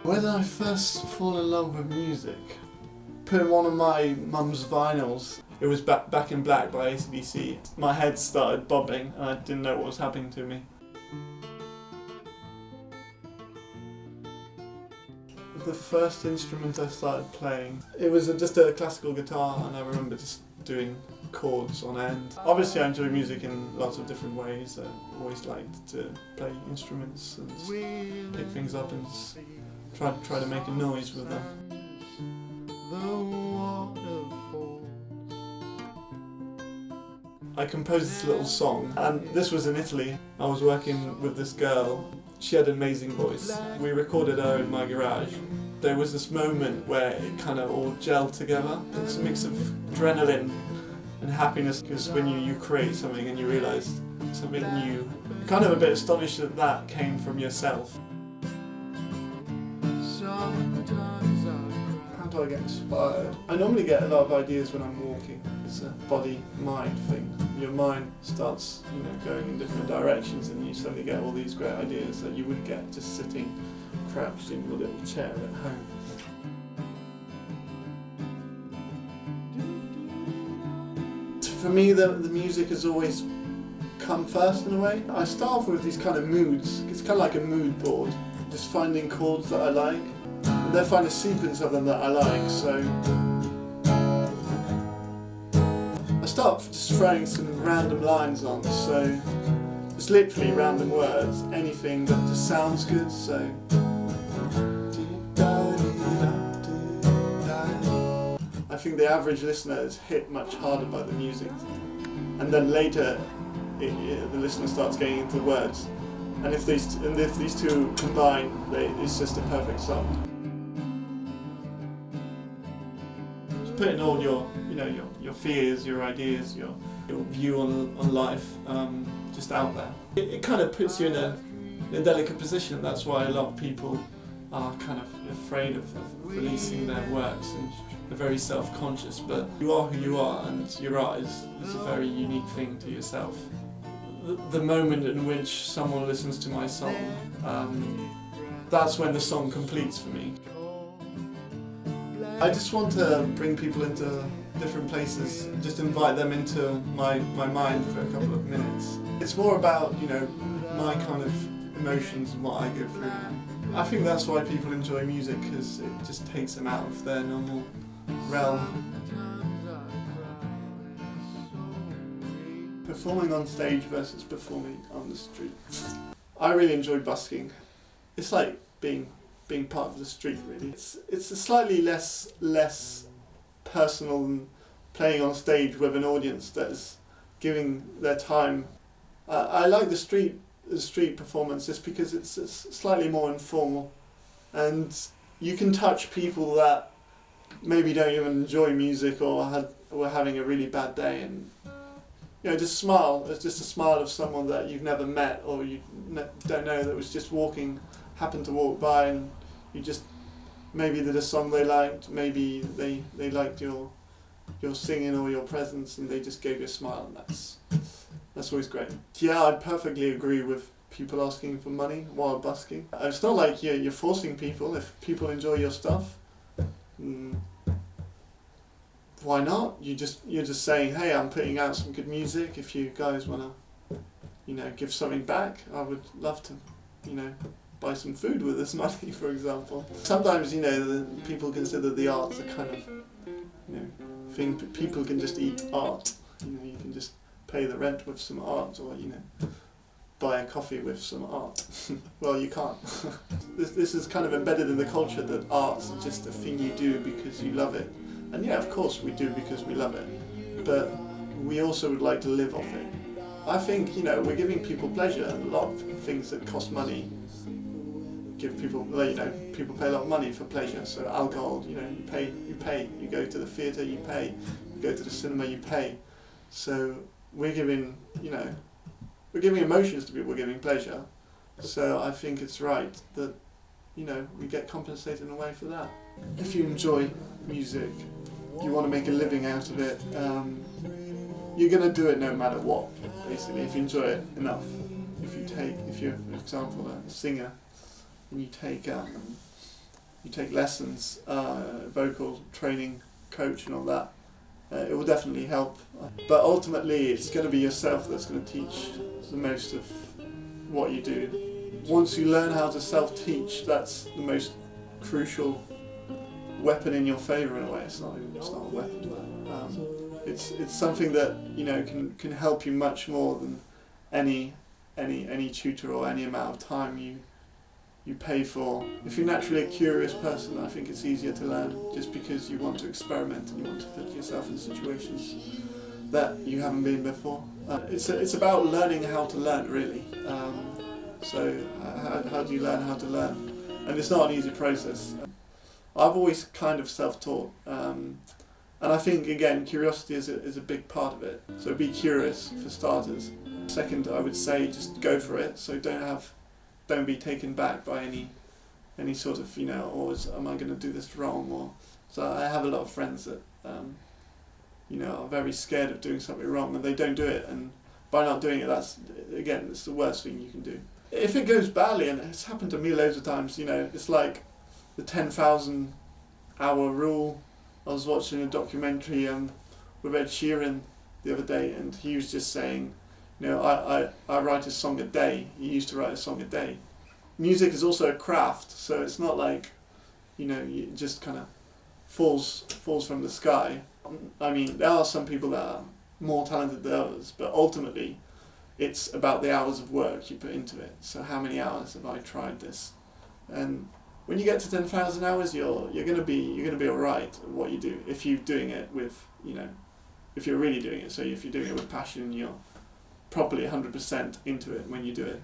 When I first fall in love with music, put one of my mum's vinyls. It was Back in Black by AC/DC. My head started bobbing and I didn't know what was happening to me. The first instrument I started playing, it was just a classical guitar, and I remember just doing chords on end. Obviously I enjoy music in lots of different ways. I always liked to play instruments and just pick things up and just try to make a noise with them. I composed this little song, and this was in Italy. I was working with this girl. She had an amazing voice. We recorded her in my garage. There was this moment where it kind of all gelled together. It's a mix of adrenaline and happiness, because when you create something and you realise something new, you're kind of a bit astonished that that came from yourself. How do I get inspired? I normally get a lot of ideas when I'm walking. It's a body-mind thing. Your mind starts, going in different directions, and you suddenly get all these great ideas that you wouldn't get just sitting crouched in your little chair at home. For me, the music has always come first in a way. I start off with these kind of moods. It's kind of like a mood board. Just finding chords that I like, and then find a sequence of them that I like. So I start just throwing some random lines on, so it's literally random words, anything that just sounds good. So I think the average listener is hit much harder by the music, and then later the listener starts getting into the words, and if these two combine, it's just a perfect song. Just putting all your fears, your ideas, your view on life just out there. It kind of puts you in a delicate position. That's why a lot of people are kind of afraid of releasing their works, and they're very self-conscious. But you are who you are, and your art is a very unique thing to yourself. The moment in which someone listens to my song, that's when the song completes for me. I just want to bring people into different places, just invite them into my mind for a couple of minutes. It's more about, my kind of emotions and what I go through. I think that's why people enjoy music, because it just takes them out of their normal realm. Performing on stage versus performing on the street. I really enjoy busking. It's like being part of the street, really. It's a slightly less personal than playing on stage with an audience that is giving their time. I like the street performance just because it's slightly more informal, and you can touch people that maybe don't even enjoy music or were having a really bad day, and just smile. It's just a smile of someone that you've never met or you don't know, that was just happened to walk by, and you just maybe did a song they liked, maybe they liked your singing or your presence, and they just gave you a smile, and that's always great. Yeah, I perfectly agree with people asking for money while busking. It's not like you're forcing people. If people enjoy your stuff, why not? You're just saying, hey, I'm putting out some good music. If you guys want to, give something back, I would love to, buy some food with this money, for example. Sometimes, people consider the arts a kind of, thing. People can just eat art. You can just pay the rent with some art, or buy a coffee with some art. Well, you can't. This is kind of embedded in the culture that art's just a thing you do because you love it. And yeah, of course we do because we love it, but we also would like to live off it. I think, we're giving people pleasure. A lot of things that cost money give people, people pay a lot of money for pleasure. So alcohol, you pay. You go to the theatre, you pay. You go to the cinema, you pay. So we're giving, we're giving emotions to people, we're giving pleasure. So I think it's right that, we get compensated in a way for that. If you enjoy music, you want to make a living out of it, you're going to do it no matter what, basically, if you enjoy it enough. If you're, for example, a singer, and you take you take lessons, vocal training, coach and all that, it will definitely help. But ultimately it's going to be yourself that's going to teach the most of what you do. Once you learn how to self-teach, that's the most crucial weapon in your favour in a way. It's not a weapon, but it's something that, you know, can help you much more than any tutor or any amount of time you pay for. If you're naturally a curious person, I think it's easier to learn, just because you want to experiment and you want to put yourself in situations that you haven't been before. It's about learning how to learn, really. So how do you learn how to learn? And it's not an easy process. I've always kind of self-taught, and I think, again, curiosity is a big part of it. So be curious, for starters. Second, I would say just go for it. So don't be taken back by any sort of, you know, or am I going to do this wrong? Or so I have a lot of friends that you know, are very scared of doing something wrong, and they don't do it. And by not doing it, it's the worst thing you can do. If it goes badly, and it's happened to me loads of times, you know, it's like the 10,000 hour rule. I was watching a documentary with Ed Sheeran the other day, and he was just saying, you know, I write a song a day. He used to write a song a day. Music is also a craft, so it's not like, you know, it just kind of falls from the sky. I mean, there are some people that are more talented than others, but ultimately it's about the hours of work you put into it. So how many hours have I tried this? And when you get to 10,000 hours, you're gonna be alright at what you do, if you're doing it with, you know, if you're really doing it. So if you're doing it with passion, you're properly 100% into it when you do it.